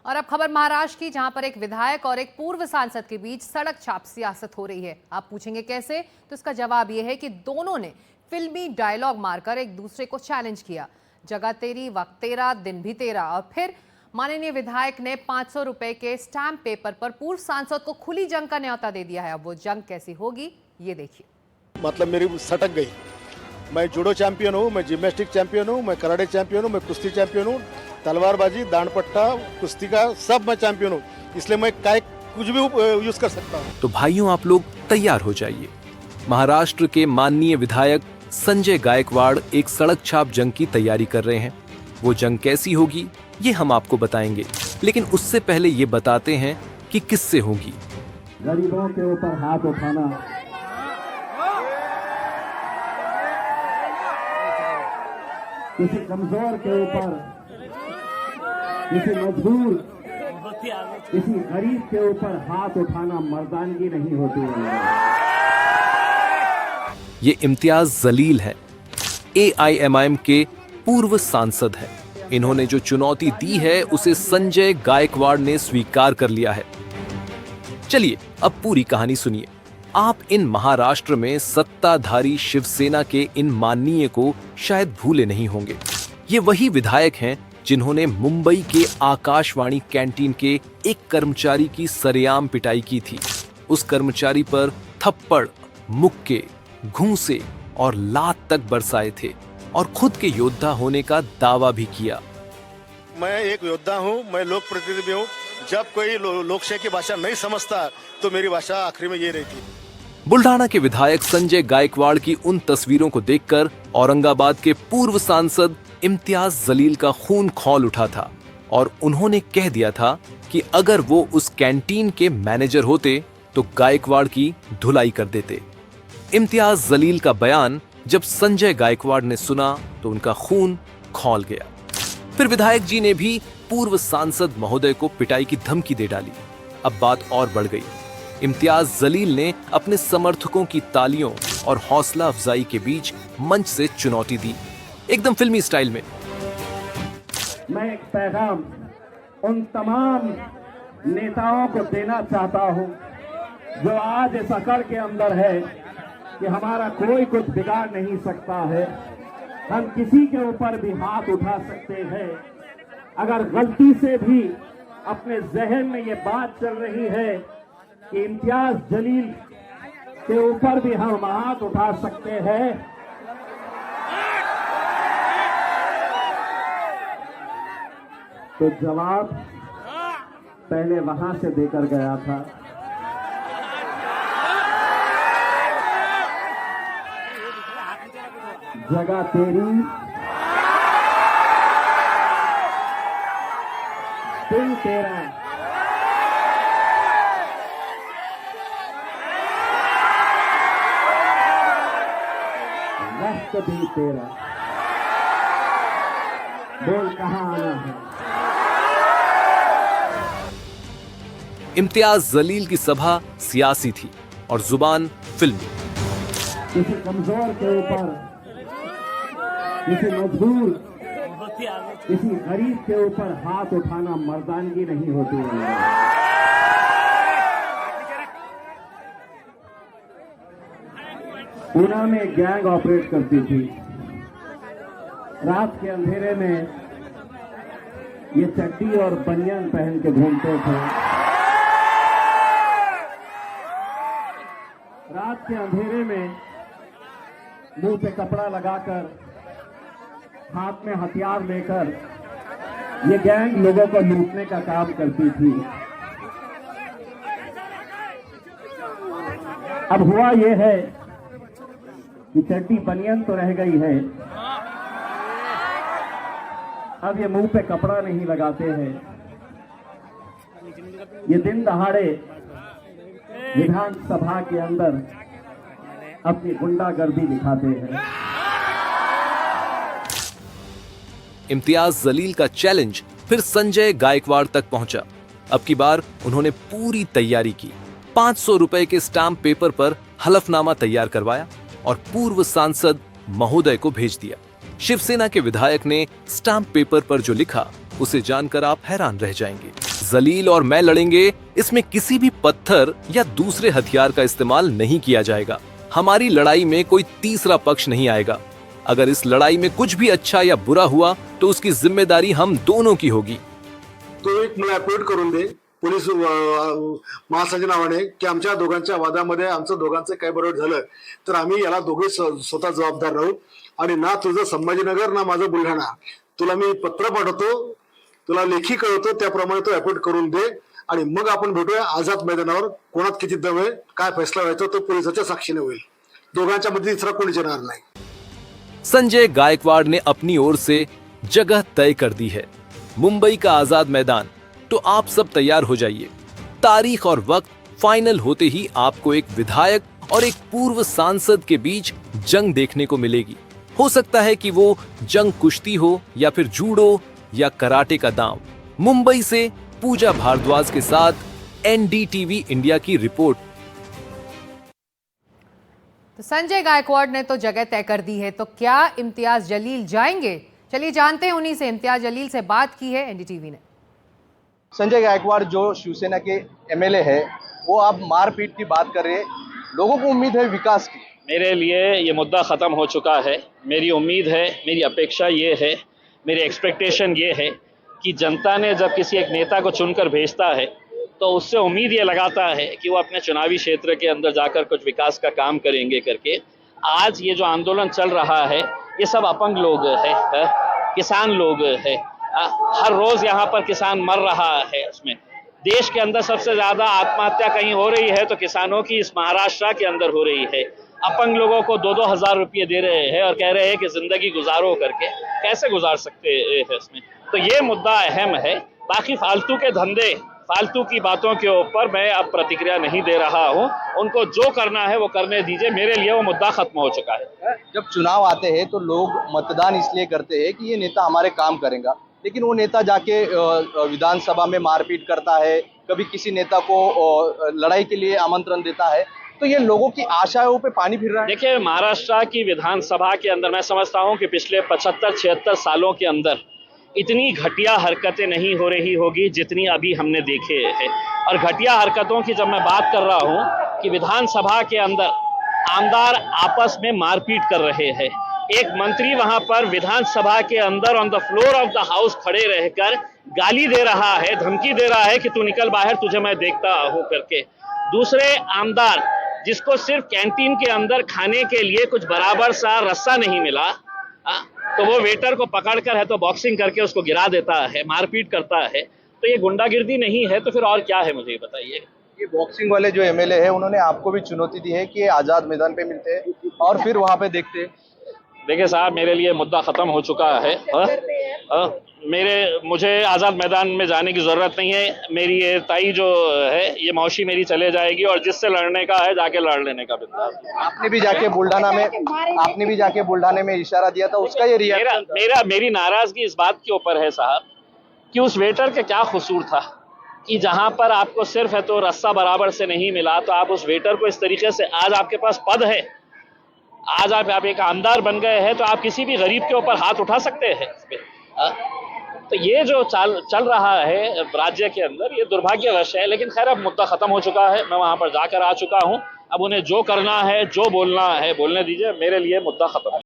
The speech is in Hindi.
और अब खबर महाराष्ट्र की, जहां पर एक विधायक और एक पूर्व सांसद के बीच सड़क छाप सियासत हो रही है। आप पूछेंगे कैसे, तो इसका जवाब यह है कि दोनों ने फिल्मी डायलॉग मारकर एक दूसरे को चैलेंज किया। जगह तेरी, वक्त तेरा, दिन भी तेरा। और फिर माननीय विधायक ने 500 रुपए के स्टैंप पेपर पर पूर्व सांसद को खुली जंग का न्योता दे दिया है। अब वो जंग कैसी होगी, ये देखिए। मतलब मेरी सटक गई। मैं जूडो चैंपियन हूँ, मैं जिम्नास्टिक चैंपियन हूँ, मैं कराटे चैंपियन हूँ, मैं कुश्ती चैंपियन हूँ, तलवारबाजी, दांडपट्टा, कुश्ती का सब मैं चैंपियन हूँ। इसलिए मैं कुछ भी यूज कर सकता हूँ। तो भाइयों, आप लोग तैयार हो जाइए। महाराष्ट्र के माननीय विधायक संजय गायकवाड़ एक सड़क छाप जंग की तैयारी कर रहे हैं। वो जंग कैसी होगी ये हम आपको बताएंगे, लेकिन उससे पहले ये बताते हैं कि किससे होगी। गरीबों के ऊपर हाथ उठाना, किसी कमजोर के ऊपर, किसी मजबूर, किसी गरीब के ऊपर हाथ उठाना मर्दानगी नहीं होती है। ये इम्तियाज जलील है, AIMIM के पूर्व सांसद हैं। इन्होंने जो चुनौती दी है उसे संजय गायकवाड़ ने स्वीकार कर लिया है। चलिए अब पूरी कहानी सुनिए। आप इन महाराष्ट्र में सत्ताधारी शिवसेना के इन माननीय को शायद भूले नहीं होंगे। ये वही विधायक हैं जिन्होंने मुंबई के आकाशवाणी कैंटीन के एक कर्मचारी की सरेआम पिटाई की थी। उस कर्मचारी पर थप्पड़, मुक्के, घूंसे और लात तक बरसाए थे और खुद के योद्धा होने का दावा भी किया। मैं एक योद्धा हूँ, मैं लोक प्रतिनिधि हूँ। जब कोई लोकशाही की भाषा नहीं समझता तो मेरी भाषा आखिरी में ये रहती। बुल्ढाना के विधायक संजय गायकवाड़ की उन तस्वीरों को देखकर औरंगाबाद के पूर्व सांसद इम्तियाज जलील का खून खौल उठा था और उन्होंने कह दिया था कि अगर वो उस कैंटीन के मैनेजर होते तो गायकवाड़ की धुलाई कर देते। इम्तियाज जलील का बयान जब संजय गायकवाड़ ने सुना तो उनका खून खौल गया। फिर विधायक जी ने भी पूर्व सांसद महोदय को पिटाई की धमकी दे डाली। अब बात और बढ़ गई। इम्तियाज जलील ने अपने समर्थकों की तालियों और हौसला अफजाई के बीच मंच से चुनौती दी, एकदम फिल्मी स्टाइल में। मैं एक पैगाम उन तमाम नेताओं को देना चाहता हूं जो आज इस अकड़ के अंदर है कि हमारा कोई कुछ बिगाड़ नहीं सकता है, हम किसी के ऊपर भी हाथ उठा सकते हैं। अगर गलती से भी अपने जहन में ये बात चल रही है कि इम्तियाज जलील के ऊपर भी हम हाथ उठा सकते हैं, तो जवाब पहले वहां से देकर गया था। जगह तेरी, दिन तेरा। वक्त भी तेरा। बोल कहां आना है। इम्तियाज जलील की सभा सियासी थी और जुबान फिल्मी। किसी कमजोर के ऊपर, किसी मजबूर, किसी गरीब के ऊपर हाथ उठाना मर्दानगी नहीं होती है। पूना में गैंग ऑपरेट करती थी। रात के अंधेरे में ये चड्डी और बनियान पहन के घूमते थे। रात के अंधेरे में मुंह पे कपड़ा लगाकर, हाथ में हथियार लेकर ये गैंग लोगों को लूटने का काम करती थी। अब हुआ ये है कि चड्डी बनियान तो रह गई है, अब ये मुंह पे कपड़ा नहीं लगाते हैं। ये दिन दहाड़े विधानसभा के अंदर अपनी गुंडागर्दी दिखाते हैं। इम्तियाज जलील का चैलेंज फिर संजय गायकवाड़ तक पहुंचा। अब की बार उन्होंने पूरी तैयारी की। 500 रुपए के स्टाम्प पेपर पर हलफनामा तैयार करवाया और पूर्व सांसद महोदय को भेज दिया। शिवसेना के विधायक ने स्टाम्प पेपर पर जो लिखा उसे जानकर आप हैरान रह जाएंगे। जलील और मैं लड़ेंगे, इसमें किसी भी पत्थर या दूसरे हथियार का इस्तेमाल नहीं किया जाएगा। हमारी लड़ाई में कोई तीसरा पक्ष नहीं आएगा। अगर इस लड़ाई में कुछ भी अच्छा या बुरा हुआ तो उसकी जिम्मेदारी हम दोनों की होगी। तो एक मला अपॉइंट करून दे पोलीस महासंघ नावाने की आमच्या दोघांच्या वादामध्ये आमचं दोघांचं काही बरोबर झालं तर आम्ही याला दोघे स्वतः जबाबदार राहू आणि ना तुझं संभाजीनगर ना माझं बुलढाणा, तुला मी पत्र पाठवतो, तुला लेखी कळवतो, त्याप्रमाणे तो अपॉइंट करून दे आणि मग आपण भेटूया आझाद मैदानावर। कोणात किती दम आहे, काय फैसला व्हायचा तो पोलिसाच्या साक्षीने होईल। दोघांच्या मध्ये तिसरा कोणीच येणार नाही। संजय गायकवाड़ ने अपनी ओर से जगह तय कर दी है, मुंबई का आजाद मैदान। तो आप सब तैयार हो जाइए। तारीख और वक्त फाइनल होते ही आपको एक विधायक और एक पूर्व सांसद के बीच जंग देखने को मिलेगी। हो सकता है कि वो जंग कुश्ती हो या फिर जूडो या कराटे का दांव। मुंबई से पूजा भारद्वाज के साथ एनडीटीवी इंडिया की रिपोर्ट। तो संजय गायकवाड़ ने तो जगह तय कर दी है, तो क्या इम्तियाज जलील जाएंगे? चलिए जानते हैं उन्हीं से। इम्तियाज जलील से बात की है एनडीटीवी ने। संजय गायकवाड़ जो शिवसेना के एमएलए है, वो अब मारपीट की बात कर रहे हैं। लोगों को उम्मीद है विकास की। मेरे लिए ये मुद्दा ख़त्म हो चुका है। मेरी उम्मीद है, मेरी अपेक्षा ये है, मेरी एक्सपेक्टेशन ये है कि जनता ने जब किसी एक नेता को चुनकर भेजता है तो उससे उम्मीद ये लगाता है कि वो अपने चुनावी क्षेत्र के अंदर जाकर कुछ विकास का काम करेंगे करके। आज ये जो आंदोलन चल रहा है ये सब अपंग लोग हैं, किसान लोग हैं। हर रोज़ यहाँ पर किसान मर रहा है। इसमें देश के अंदर सबसे ज़्यादा आत्महत्या कहीं हो रही है तो किसानों की इस महाराष्ट्र के अंदर हो रही है। अपंग लोगों को 2-2 हज़ार रुपये दे रहे हैं और कह रहे हैं कि ज़िंदगी गुजारो करके। कैसे गुजार सकते हैं इसमें? तो ये मुद्दा अहम है। बाकी फालतू के धंधे, फालतू की बातों के ऊपर मैं अब प्रतिक्रिया नहीं दे रहा हूँ। उनको जो करना है वो करने दीजिए। मेरे लिए वो मुद्दा खत्म हो चुका है। जब चुनाव आते हैं तो लोग मतदान इसलिए करते हैं कि ये नेता हमारे काम करेगा, लेकिन वो नेता जाके विधानसभा में मारपीट करता है, कभी किसी नेता को लड़ाई के लिए आमंत्रण देता है, तो ये लोगों की आशाओं पे पानी फिर रहा है। देखिए, महाराष्ट्र की विधानसभा के अंदर मैं समझता हूँ कि पिछले 75-76 सालों के अंदर इतनी घटिया हरकतें नहीं हो रही होगी जितनी अभी हमने देखे हैं। और घटिया हरकतों की जब मैं बात कर रहा हूँ कि विधानसभा के अंदर आमदार आपस में मारपीट कर रहे हैं। एक मंत्री वहां पर विधानसभा के अंदर on the floor of the house खड़े रहकर गाली दे रहा है, धमकी दे रहा है कि तू निकल बाहर, तुझे मैं देखता हूँ करके। दूसरे आमदार जिसको सिर्फ कैंटीन के अंदर खाने के लिए कुछ बराबर सा रस्सा नहीं मिला, तो वो वेटर को पकड़कर है तो बॉक्सिंग करके उसको गिरा देता है, मारपीट करता है। तो ये गुंडागिर्दी नहीं है तो फिर और क्या है, मुझे ये बताइए। ये बॉक्सिंग वाले जो एमएलए है उन्होंने आपको भी चुनौती दी है कि ये आजाद मैदान पे मिलते हैं और फिर वहां पे देखते हैं। देखिए साहब, मेरे लिए मुद्दा खत्म हो चुका है। मुझे आज़ाद मैदान में जाने की ज़रूरत नहीं है। मेरी ये ताई जो है, ये मौसी मेरी चले जाएगी और जिससे लड़ने का है जाके लड़ लेने का बिंदास। आपने भी जाके बुल्ढाना में इशारा दिया था, उसका ये रिएक्शन। मेरी नाराज़गी इस बात के ऊपर है साहब कि उस वेटर के क्या कसूर था कि जहां पर आपको सिर्फ है तो रस्सा बराबर से नहीं मिला, तो आप उस वेटर को इस तरीके से, आज आपके पास पद है, आज आप एक आमदार बन गए हैं, तो आप किसी भी गरीब के ऊपर हाथ उठा सकते हैं। तो ये जो चल रहा है राज्य के अंदर, ये दुर्भाग्यवश है। लेकिन खैर, अब मुद्दा खत्म हो चुका है। मैं वहां पर जाकर आ चुका हूं। अब उन्हें जो करना है, जो बोलना है बोलने दीजिए। मेरे लिए मुद्दा खत्म है।